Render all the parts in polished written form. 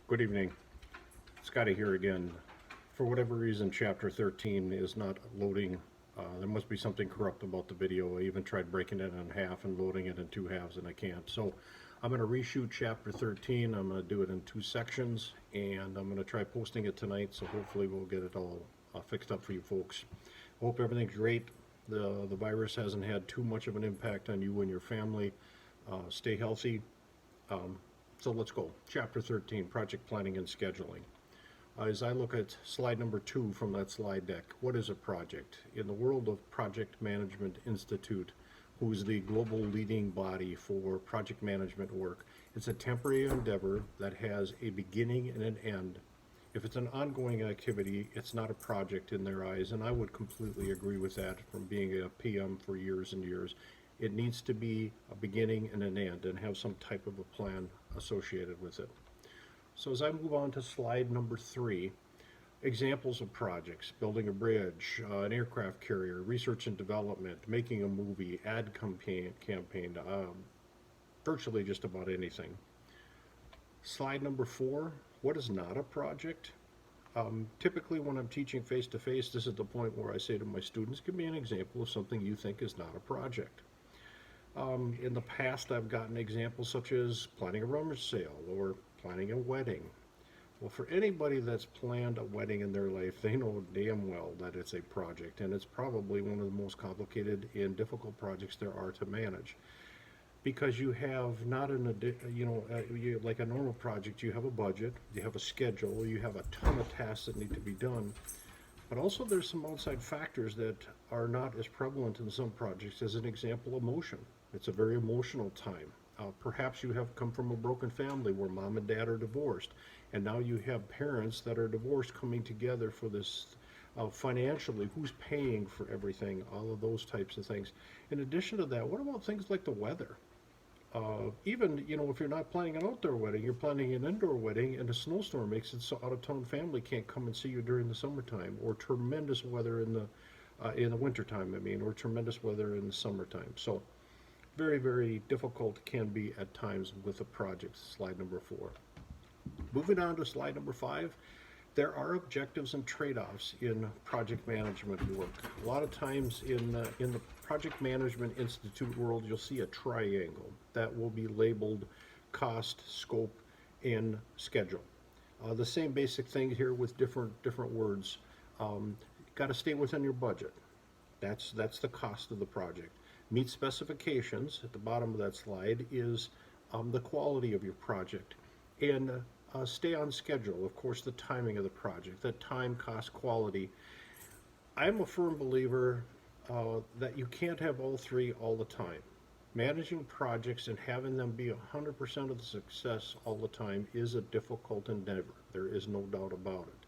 Good evening. Scotty here again. For whatever reason, Chapter 13 is not loading. There must be something corrupt about the video. I even tried breaking it in half and loading it in two halves, and I can't. So I'm going to reshoot Chapter 13. I'm going to do it in two sections, and I'm going to try posting it tonight, so hopefully we'll get it all fixed up for you folks. Hope everything's great. The virus hasn't had too much of an impact on you and your family. Stay healthy. So let's go. Chapter 13, Project Planning and Scheduling. As I look at slide number 2 from that slide deck, what is a project? In the world of Project Management Institute, who's the global leading body for project management work, it's a temporary endeavor that has a beginning and an end. If it's an ongoing activity, it's not a project in their eyes, and I would completely agree with that from being a PM for years and years. It needs to be a beginning and an end and have some type of a plan associated with it. So as I move on to slide number 3, examples of projects: building a bridge, an aircraft carrier, research and development, making a movie, ad campaign, virtually just about anything. Slide number 4, what is not a project? Typically when I'm teaching face-to-face, this is the point where I say to my students, give me an example of something you think is not a project. In the past, I've gotten examples such as planning a rummage sale or planning a wedding. Well, for anybody that's planned a wedding in their life, they know damn well that it's a project, and it's probably one of the most complicated and difficult projects there are to manage. Because you have not like a normal project, you have a budget, you have a schedule, you have a ton of tasks that need to be done. But also there's some outside factors that are not as prevalent in some projects. As an example, emotion. It's a very emotional time. Perhaps you have come from a broken family where mom and dad are divorced, and now you have parents that are divorced coming together for this financially. Who's paying for everything? All of those types of things. In addition to that, what about things like the weather? Even, if you're not planning an outdoor wedding, you're planning an indoor wedding, and a snowstorm makes it so out-of-town family can't come and see you during the summertime, or tremendous weather in the wintertime, or tremendous weather in the summertime. So very, very difficult can be at times with a project. Slide number 4. Moving on to slide number 5, there are objectives and trade-offs in project management work. A lot of times in the Project Management Institute world, you'll see a triangle that will be labeled cost, scope, and schedule. The same basic thing here with different words. Got to stay within your budget. That's the cost of the project. Meet specifications at the bottom of that slide is the quality of your project, and stay on schedule. Of course, the timing of the project, the time, cost, quality. I'm a firm believer that you can't have all three all the time. Managing projects and having them be 100% of the success all the time is a difficult endeavor. There is no doubt about it.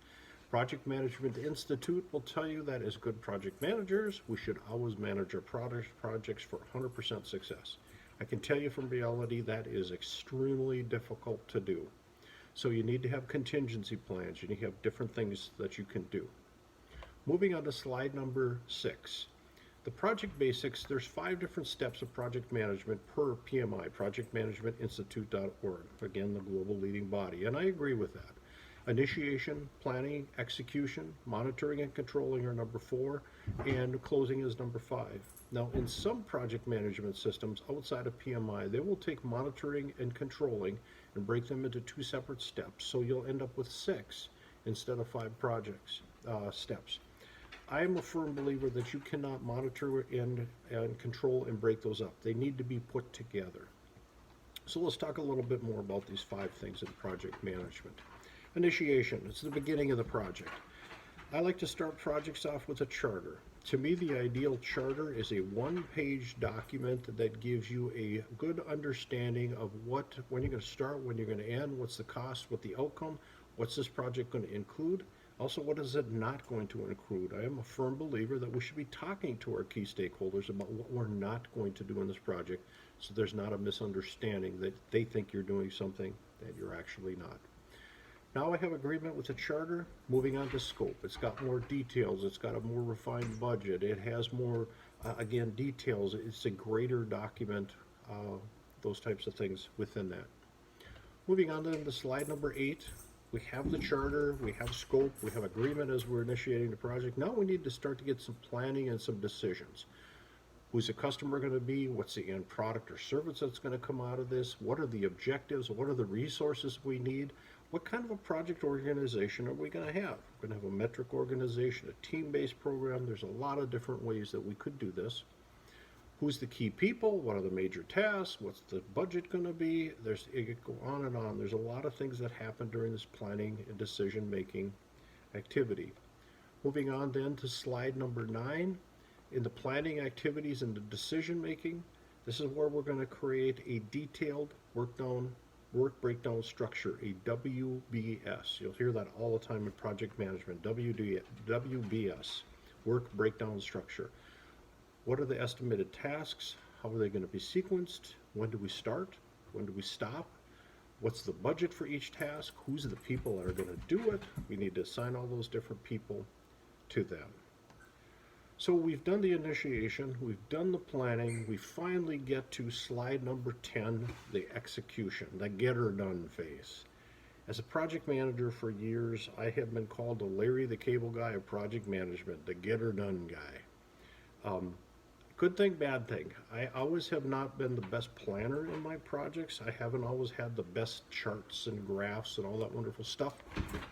Project Management Institute will tell you that as good project managers, we should always manage our projects for 100% success. I can tell you from reality that is extremely difficult to do. So you need to have contingency plans. You need to have different things that you can do. Moving on to slide number 6. The project basics, there's 5 different steps of project management per PMI, projectmanagementinstitute.org. Again, the global leading body, and I agree with that. Initiation, planning, execution, monitoring and controlling are number 4, and closing is number 5. Now, in some project management systems outside of PMI, they will take monitoring and controlling and break them into 2 separate steps, so you'll end up with 6 instead of 5 steps. I am a firm believer that you cannot monitor and control and break those up. They need to be put together. So let's talk a little bit more about these 5 things in project management. Initiation, it's the beginning of the project. I like to start projects off with a charter. To me, the ideal charter is a 1-page document that gives you a good understanding of when you're going to start, when you're going to end, what's the cost, what the outcome, what's this project going to include, also what is it not going to include. I am a firm believer that we should be talking to our key stakeholders about what we're not going to do in this project, so there's not a misunderstanding that they think you're doing something that you're actually not. Now I have agreement with the charter. Moving on to scope. It's got more details. It's got a more refined budget. It has more, again, details. It's a greater document, those types of things within that. Moving on then to slide number 8. We have the charter, we have scope, we have agreement as we're initiating the project. Now we need to start to get some planning and some decisions. Who's the customer going to be? What's the end product or service that's going to come out of this? What are the objectives? What are the resources we need? What kind of a project organization are we going to have? We're going to have a metric organization, a team-based program. There's a lot of different ways that we could do this. Who's the key people? What are the major tasks? What's the budget going to be? It could go on and on. There's a lot of things that happen during this planning and decision-making activity. Moving on then to slide number 9. In the planning activities and the decision-making, this is where we're going to create a detailed work breakdown structure, a WBS. You'll hear that all the time in project management, WBS, work breakdown structure. What are the estimated tasks? How are they going to be sequenced? When do we start? When do we stop? What's the budget for each task? Who's the people that are going to do it? We need to assign all those different people to them. So we've done the initiation, we've done the planning, we finally get to slide number 10, the execution, the get her done phase. As a project manager for years, I have been called the Larry the Cable Guy of project management, the get her done guy. Good thing, bad thing. I always have not been the best planner in my projects. I haven't always had the best charts and graphs and all that wonderful stuff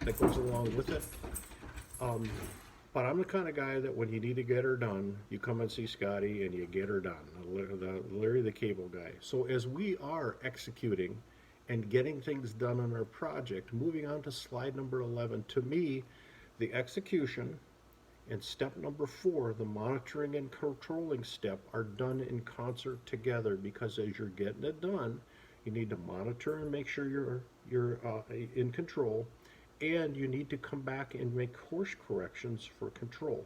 that goes along with it. But I'm the kind of guy that when you need to get her done, you come and see Scotty and you get her done, the Larry the Cable Guy. So as we are executing and getting things done on our project, moving on to slide number 11, to me, the execution and step number 4, the monitoring and controlling step, are done in concert together, because as you're getting it done, you need to monitor and make sure you're in control. And you need to come back and make course corrections for control.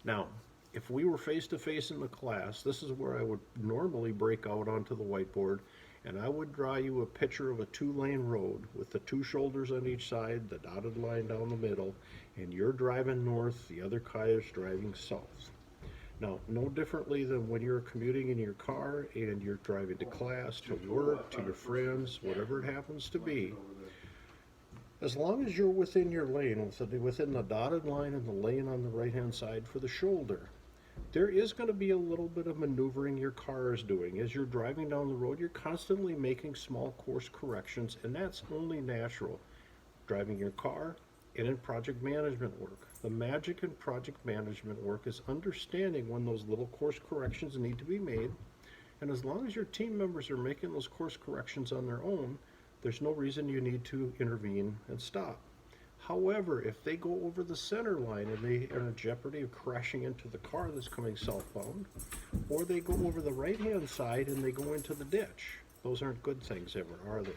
Now, if we were face-to-face in the class, this is where I would normally break out onto the whiteboard, and I would draw you a picture of a 2-lane road with the 2 shoulders on each side, the dotted line down the middle, and you're driving north, the other car is driving south. Now, no differently than when you're commuting in your car and you're driving to class, to work, to your friends, whatever it happens to be. As long as you're within your lane, within the dotted line and the lane on the right-hand side for the shoulder, there is going to be a little bit of maneuvering your car is doing. As you're driving down the road, you're constantly making small course corrections, and that's only natural. Driving your car and in project management work. The magic in project management work is understanding when those little course corrections need to be made, and as long as your team members are making those course corrections on their own, there's no reason you need to intervene and stop. However, if they go over the center line and they are in jeopardy of crashing into the car that's coming southbound, or they go over the right-hand side and they go into the ditch, those aren't good things ever, are they?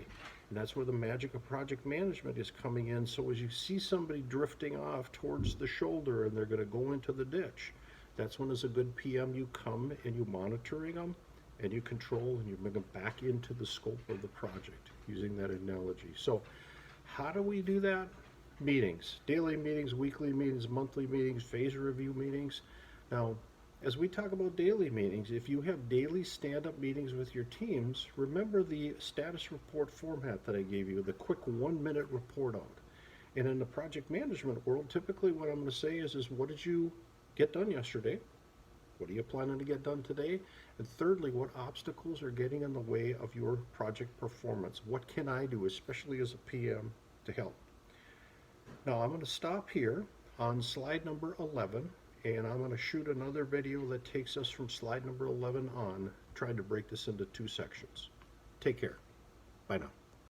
And that's where the magic of project management is coming in. So as you see somebody drifting off towards the shoulder and they're going to go into the ditch, that's when as a good PM you come and you monitoring them, and you control and you bring them back into the scope of the project, using that analogy. So how do we do that? Meetings, daily meetings, weekly meetings, monthly meetings, phase review meetings. Now, as we talk about daily meetings, if you have daily stand-up meetings with your teams, remember the status report format that I gave you, the quick 1-minute report out. And in the project management world, typically what I'm going to say is what did you get done yesterday? What are you planning to get done today? And thirdly, what obstacles are getting in the way of your project performance? What can I do, especially as a PM, to help? Now I'm going to stop here on slide number 11, and I'm going to shoot another video that takes us from slide number 11 on, trying to break this into 2 sections. Take care. Bye now.